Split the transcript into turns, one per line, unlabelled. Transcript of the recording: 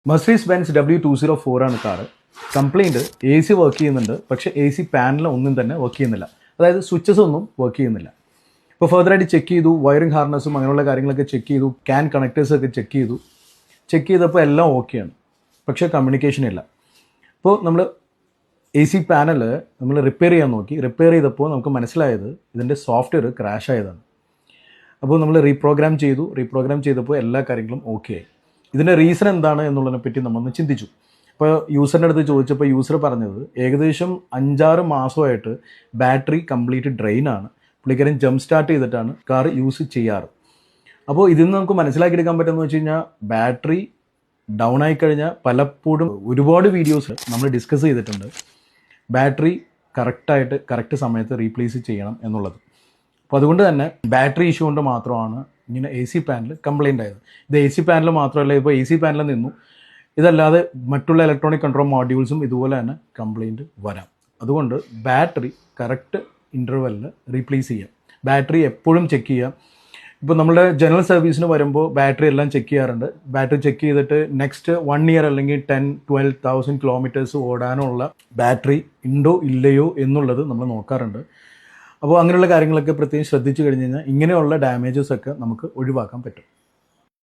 Mercedes Benz W204 ആണ് car. Complaint A C work ചെയ്യുന്നുണ്ട്, പക്ഷേ എ സി പാനൽ ഒന്നും തന്നെ വർക്ക് ചെയ്യുന്നില്ല. അതായത് സ്വിച്ചസ് ഒന്നും വർക്ക് ചെയ്യുന്നില്ല. ഇപ്പോൾ ഫർദറായിട്ട് ചെക്ക് ചെയ്തു, വയറിംഗ് ഹാർനസും അങ്ങനെയുള്ള കാര്യങ്ങളൊക്കെ ചെക്ക് ചെയ്തു, ക്യാൻ കണക്ടേഴ്സൊക്കെ ചെക്ക് ചെയ്തപ്പോൾ എല്ലാം ഓക്കെയാണ്. പക്ഷേ കമ്മ്യൂണിക്കേഷൻ ഇല്ല. ഇപ്പോൾ നമ്മൾ എ സി പാനൽ നമ്മൾ റിപ്പയർ ചെയ്യാൻ നോക്കി. റിപ്പയർ ചെയ്തപ്പോൾ നമുക്ക് മനസ്സിലായത് ഇതിൻ്റെ സോഫ്റ്റ്വെയർ ക്രാഷ് ആയതാണ്. അപ്പോൾ നമ്മൾ റീപ്രോഗ്രാം ചെയ്തപ്പോൾ എല്ലാ കാര്യങ്ങളും ഓക്കെ ആയി. ഇതിൻ്റെ റീസൺ എന്താണ് എന്നുള്ളതിനെ പറ്റി നമ്മളൊന്ന് ചിന്തിച്ചു. ഇപ്പോൾ യൂസറിൻ്റെ അടുത്ത് ചോദിച്ചപ്പോൾ യൂസർ പറഞ്ഞത് ഏകദേശം 5-6 മാസമായിട്ട് ബാറ്ററി കംപ്ലീറ്റ് ഡ്രെയിനാണ്. പുള്ളിക്കാരൻ ജംപ് സ്റ്റാർട്ട് ചെയ്തിട്ടാണ് കാർ യൂസ് ചെയ്യാറ്. അപ്പോൾ ഇതിൽ നിന്ന് നമുക്ക് മനസ്സിലാക്കിയെടുക്കാൻ പറ്റുമെന്ന് വെച്ച് കഴിഞ്ഞാൽ ബാറ്ററി ഡൗൺ ആയിക്കഴിഞ്ഞാൽ പലപ്പോഴും ഒരുപാട് വീഡിയോസ് നമ്മൾ ഡിസ്കസ് ചെയ്തിട്ടുണ്ട്. ബാറ്ററി കറക്റ്റ് സമയത്ത് റീപ്ലേസ് ചെയ്യണം എന്നുള്ളത്. അപ്പോൾ അതുകൊണ്ട് തന്നെ ബാറ്ററി ഇഷ്യൂ കൊണ്ട് മാത്രമാണ് ഇങ്ങനെ എ സി പാനൽ കംപ്ലൈൻ്റ് ആയത്. ഇത് എ സി പാനൽ മാത്രമല്ല, ഇപ്പോൾ എ സി പാനലിൽ നിന്നു ഇതല്ലാതെ മറ്റുള്ള ഇലക്ട്രോണിക് കൺട്രോൾ മോഡ്യൂൾസും ഇതുപോലെ തന്നെ കംപ്ലൈൻറ്റ് വരാം. അതുകൊണ്ട് ബാറ്ററി കറക്റ്റ് ഇൻ്റർവെല്ലിൽ റീപ്ലേസ് ചെയ്യാം. ബാറ്ററി എപ്പോഴും ചെക്ക് ചെയ്യാം. ഇപ്പോൾ നമ്മുടെ ജനറൽ സർവീസിന് വരുമ്പോൾ ബാറ്ററി എല്ലാം ചെക്ക് ചെയ്യാറുണ്ട്. ബാറ്ററി ചെക്ക് ചെയ്തിട്ട് നെക്സ്റ്റ് 1 ഇയർ അല്ലെങ്കിൽ 10,000-12,000 കിലോമീറ്റേഴ്സ് ഓടാനുള്ള ബാറ്ററി ഉണ്ടോ ഇല്ലയോ എന്നുള്ളത് നമ്മൾ നോക്കാറുണ്ട്. അപ്പോൾ അങ്ങനെയുള്ള കാര്യങ്ങളൊക്കെ പ്രത്യേകം ശ്രദ്ധിച്ചു കഴിഞ്ഞ് കഴിഞ്ഞാൽ ഇങ്ങനെയുള്ള ഡാമേജസ് ഒക്കെ നമുക്ക് ഒഴിവാക്കാൻ പറ്റും.